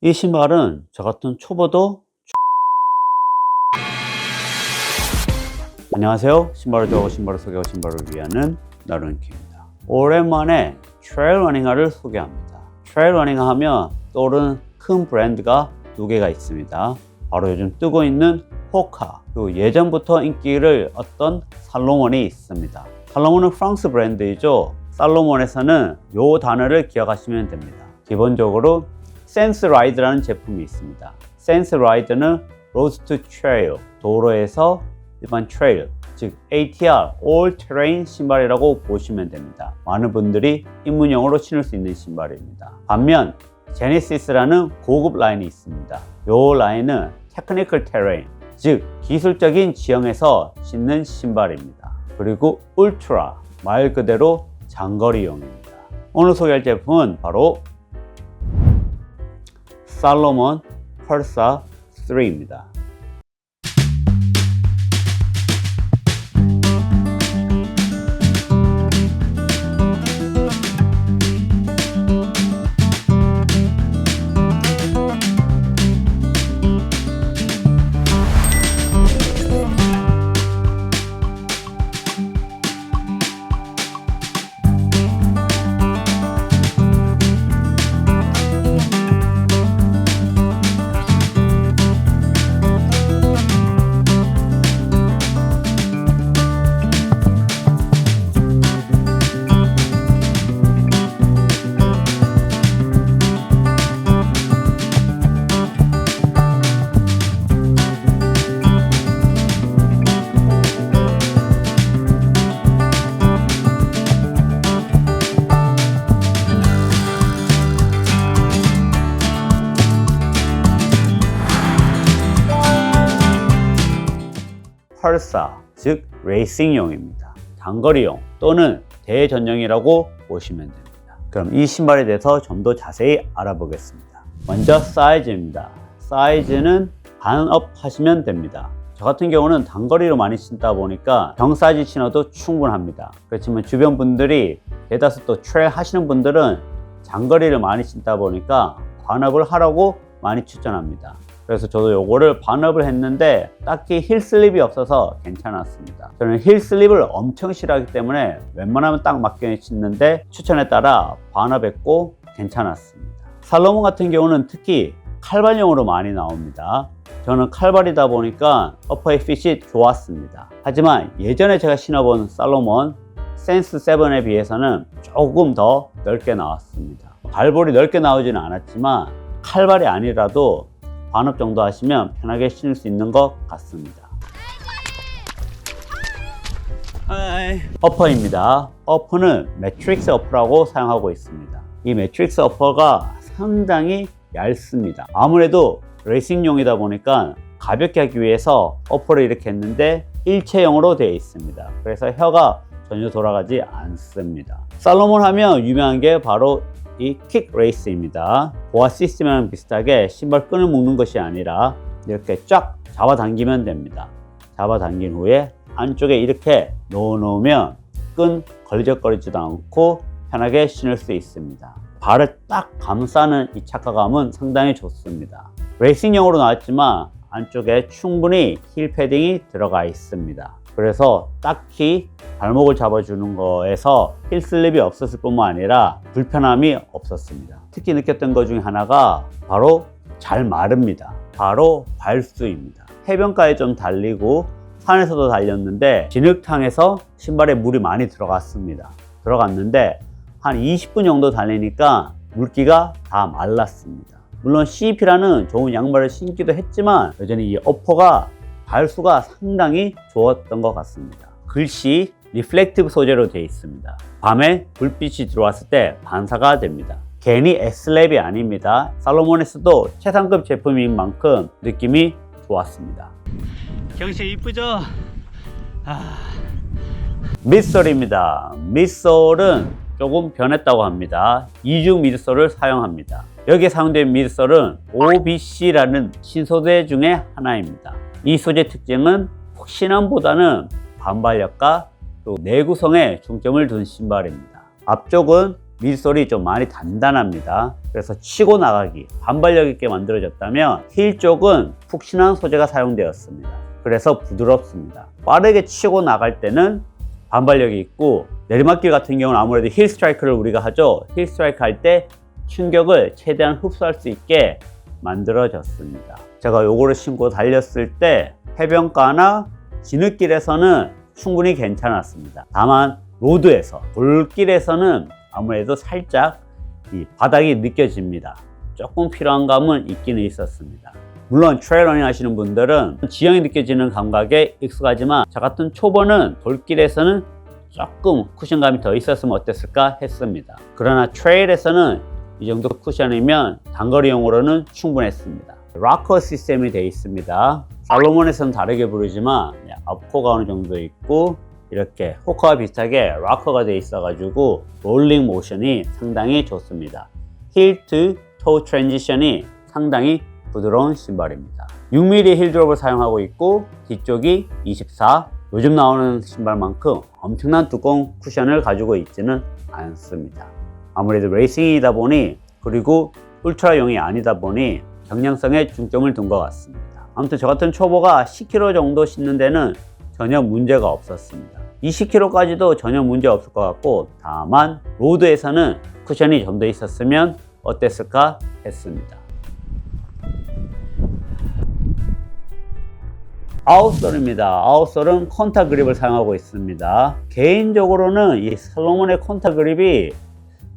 이 신발은 저 같은 초보도 안녕하세요. 신발을 좋아하고 신발을 소개하고 신발을 위하는 나루니키입니다. 오랜만에 트레일 러닝화를 소개합니다. 트레일 러닝화 하면 떠오르는 큰 브랜드가 두 개가 있습니다. 바로 요즘 뜨고 있는 호카, 그리고 예전부터 인기를 얻던 살로몬이 있습니다. 살로몬은 프랑스 브랜드이죠. 살로몬에서는 이 단어를 기억하시면 됩니다. 기본적으로 센스라이드라는 제품이 있습니다. 센스라이드는 로드 투 트레일, 도로에서 일반 트레일, 즉 ATR, All Terrain 신발이라고 보시면 됩니다. 많은 분들이 입문용으로 신을 수 있는 신발입니다. 반면 제네시스라는 고급 라인이 있습니다. 이 라인은 Technical Terrain, 즉 기술적인 지형에서 신는 신발입니다. 그리고 울트라, 말 그대로 장거리용입니다. 오늘 소개할 제품은 바로 살로몬 펄사 3입니다. 펄사, 즉 레이싱용입니다. 단거리용 또는 대전용이라고 보시면 됩니다. 그럼 이 신발에 대해서 좀 더 자세히 알아보겠습니다. 먼저 사이즈입니다. 사이즈는 반업 하시면 됩니다. 저 같은 경우는 단거리로 많이 신다 보니까 정 사이즈 신어도 충분합니다. 그렇지만 주변 분들이 대다수 또 트레일 하시는 분들은 장거리를 많이 신다 보니까 반업을 하라고 많이 추천합니다. 그래서 저도 요거를 반업을 했는데 딱히 힐 슬립이 없어서 괜찮았습니다. 저는 힐 슬립을 엄청 싫어하기 때문에 웬만하면 딱 맞게 신는데 추천에 따라 반업했고 괜찮았습니다. 살로몬 같은 경우는 특히 칼발용으로 많이 나옵니다. 저는 칼발이다 보니까 어퍼의 핏이 좋았습니다. 하지만 예전에 제가 신어본 살로몬 센스 7에 비해서는 조금 더 넓게 나왔습니다. 발볼이 넓게 나오지는 않았지만 칼발이 아니라도 반업 정도 하시면 편하게 신을 수 있는 것 같습니다. 어퍼입니다. 어퍼는 매트릭스 어퍼라고 사용하고 있습니다. 이 매트릭스 어퍼가 상당히 얇습니다. 아무래도 레이싱용이다 보니까 가볍게 하기 위해서 어퍼를 이렇게 했는데 일체형으로 되어 있습니다. 그래서 혀가 전혀 돌아가지 않습니다. 살로몬 하면 유명한 게 바로 이 킥 레이스입니다. 보아 시스템이랑 비슷하게 신발 끈을 묶는 것이 아니라 이렇게 쫙 잡아당기면 됩니다. 잡아당긴 후에 안쪽에 이렇게 넣어놓으면 끈 걸적거리지도 않고 편하게 신을 수 있습니다. 발을 딱 감싸는 이 착화감은 상당히 좋습니다. 레이싱용으로 나왔지만 안쪽에 충분히 힐 패딩이 들어가 있습니다. 그래서 딱히 발목을 잡아주는 거에서 힐 슬립이 없었을 뿐만 아니라 불편함이 없었습니다. 특히 느꼈던 것 중에 하나가 바로 잘 마릅니다. 바로 발수입니다. 해변가에 좀 달리고 산에서도 달렸는데 진흙탕에서 신발에 물이 많이 들어갔는데 한 20분 정도 달리니까 물기가 다 말랐습니다. 물론 CEP라는 좋은 양말을 신기도 했지만 여전히 이 어퍼가 발수가 상당히 좋았던 것 같습니다. 글씨 리플렉티브 소재로 되어 있습니다. 밤에 불빛이 들어왔을 때 반사가 됩니다. 괜히 S랩이 아닙니다. 살로몬에서도 최상급 제품인 만큼 느낌이 좋았습니다. 경치 이쁘죠? 밑솔입니다. 밑솔은 조금 변했다고 합니다. 이중 미드솔을 사용합니다. 여기에 사용된 미드솔은 OBC라는 신소재 중에 하나입니다. 이 소재 특징은 푹신함보다는 반발력과 또 내구성에 중점을 둔 신발입니다. 앞쪽은 미드솔이 좀 많이 단단합니다. 그래서 치고 나가기, 반발력 있게 만들어졌다면 힐 쪽은 푹신한 소재가 사용되었습니다. 그래서 부드럽습니다. 빠르게 치고 나갈 때는 반발력이 있고, 내리막길 같은 경우는 아무래도 힐 스트라이크를 우리가 하죠. 힐 스트라이크 할 때 충격을 최대한 흡수할 수 있게 만들어졌습니다. 제가 요거를 신고 달렸을 때 해변가나 진흙길에서는 충분히 괜찮았습니다. 다만 로드에서, 돌길에서는 아무래도 살짝 이 바닥이 느껴집니다. 조금 필요한 감은 있기는 있었습니다. 물론 트레일 러닝 하시는 분들은 지형이 느껴지는 감각에 익숙하지만 저 같은 초보는 돌길에서는 조금 쿠션감이 더 있었으면 어땠을까 했습니다. 그러나 트레일에서는 이 정도 쿠션이면 단거리용으로는 충분했습니다. 락커 시스템이 되어 있습니다. 살로몬에서는 다르게 부르지만 앞코가 어느 정도 있고 이렇게 호커와 비슷하게 락커가 되어 있어 가지고 롤링 모션이 상당히 좋습니다. 힐 투 토 트랜지션이 상당히 부드러운 신발입니다. 6mm 힐 드롭을 사용하고 있고 뒤쪽이 24. 요즘 나오는 신발만큼 엄청난 두꺼운 쿠션을 가지고 있지는 않습니다. 아무래도 레이싱이다 보니, 그리고 울트라용이 아니다 보니 경량성에 중점을 둔 것 같습니다. 아무튼 저 같은 초보가 10km 정도 신는 데는 전혀 문제가 없었습니다. 20km까지도 전혀 문제 없을 것 같고, 다만 로드에서는 쿠션이 좀 더 있었으면 어땠을까 했습니다. 아웃솔입니다. 아웃솔은 컨타 그립을 사용하고 있습니다. 개인적으로는 이 살로몬의 컨타 그립이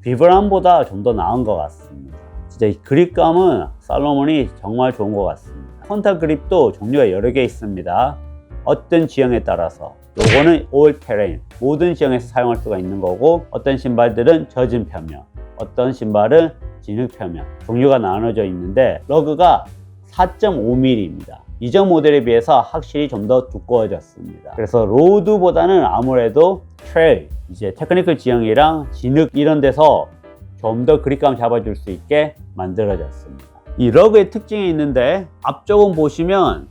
비브람보다 좀 더 나은 것 같습니다. 진짜 이 그립감은 살로몬이 정말 좋은 것 같습니다. 컨타 그립도 종류가 여러 개 있습니다. 어떤 지형에 따라서, 요거는 올 테레인, 모든 지형에서 사용할 수가 있는 거고, 어떤 신발들은 젖은 표면, 어떤 신발은 진흙 표면, 종류가 나눠져 있는데 러그가 4.5mm입니다. 이전 모델에 비해서 확실히 좀 더 두꺼워졌습니다. 그래서 로드보다는 아무래도 트레일, 이제 테크니컬 지형이랑 진흙 이런 데서 좀 더 그립감 잡아줄 수 있게 만들어졌습니다. 이 러그의 특징이 있는데, 앞쪽은 보시면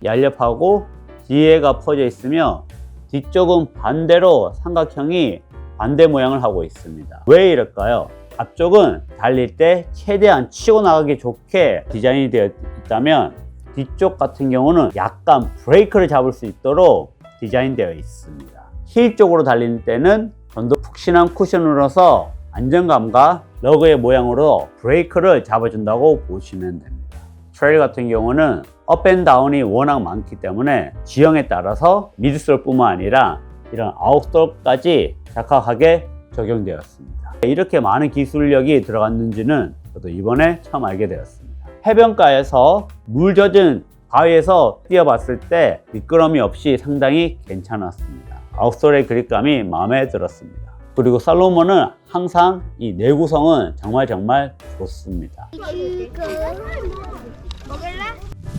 얄렵하고 뒤에가 퍼져 있으며 뒤쪽은 반대로 삼각형이 반대 모양을 하고 있습니다. 왜 이럴까요? 앞쪽은 달릴 때 최대한 치고 나가기 좋게 디자인이 되어 있다면, 뒤쪽 같은 경우는 약간 브레이크를 잡을 수 있도록 디자인되어 있습니다. 힐 쪽으로 달릴 때는 좀 더 푹신한 쿠션으로서 안정감과 러그의 모양으로 브레이크를 잡아준다고 보시면 됩니다. 트레일 같은 경우는 업앤다운이 워낙 많기 때문에 지형에 따라서 미드솔 뿐만 아니라 이런 아웃솔까지 적합하게 적용되었습니다. 이렇게 많은 기술력이 들어갔는지는 저도 이번에 처음 알게 되었습니다. 해변가에서 물 젖은 바위에서 뛰어봤을 때 미끄럼이 없이 상당히 괜찮았습니다. 아웃솔의 그립감이 마음에 들었습니다. 그리고 살로몬은 항상 이 내구성은 정말 좋습니다.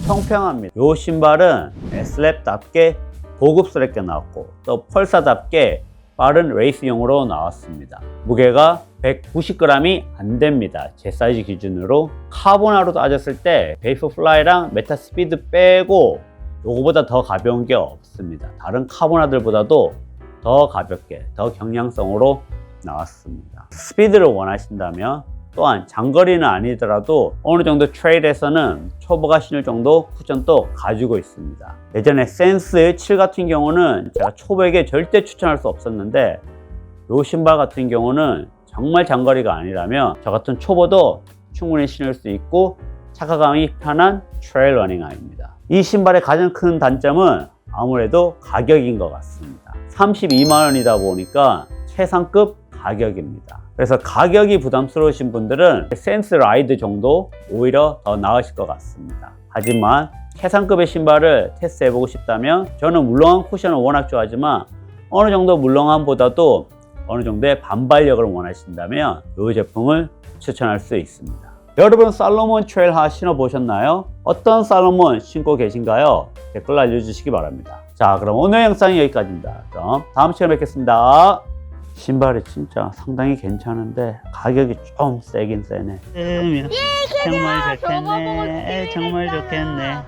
평평합니다. 이 신발은 슬랩답게 고급스럽게 나왔고, 또 펄사답게 빠른 레이스용으로 나왔습니다. 무게가 190g이 안 됩니다. 제 사이즈 기준으로. 카보나로 따졌을 때 베이퍼플라이랑 메타스피드 빼고 요거보다 더 가벼운 게 없습니다. 다른 카보나들보다도 더 가볍게, 더 경량성으로 나왔습니다. 스피드를 원하신다면, 또한 장거리는 아니더라도 어느 정도 트레일에서는 초보가 신을 정도 쿠션도 가지고 있습니다. 예전에 센스 7 같은 경우는 제가 초보에게 절대 추천할 수 없었는데, 이 신발 같은 경우는 정말 장거리가 아니라면 저 같은 초보도 충분히 신을 수 있고 착화감이 편한 트레일 러닝화입니다. 이 신발의 가장 큰 단점은 아무래도 가격인 것 같습니다. 32만 원이다 보니까 최상급 가격입니다. 그래서 가격이 부담스러우신 분들은 센스 라이드 정도 오히려 더 나으실 것 같습니다. 하지만 최상급의 신발을 테스트해보고 싶다면, 저는 물렁한 쿠션을 워낙 좋아하지만 어느 정도 물렁함보다도 어느 정도의 반발력을 원하신다면 이 제품을 추천할 수 있습니다. 여러분, 살로몬 트레일화 신어보셨나요? 어떤 살로몬 신고 계신가요? 댓글로 알려주시기 바랍니다. 자, 그럼 오늘 영상이 여기까지입니다. 그럼 다음 시간에 뵙겠습니다. 신발이 진짜 상당히 괜찮은데 가격이 좀 세긴 세네. 정말 좋겠네. 정말 좋겠네.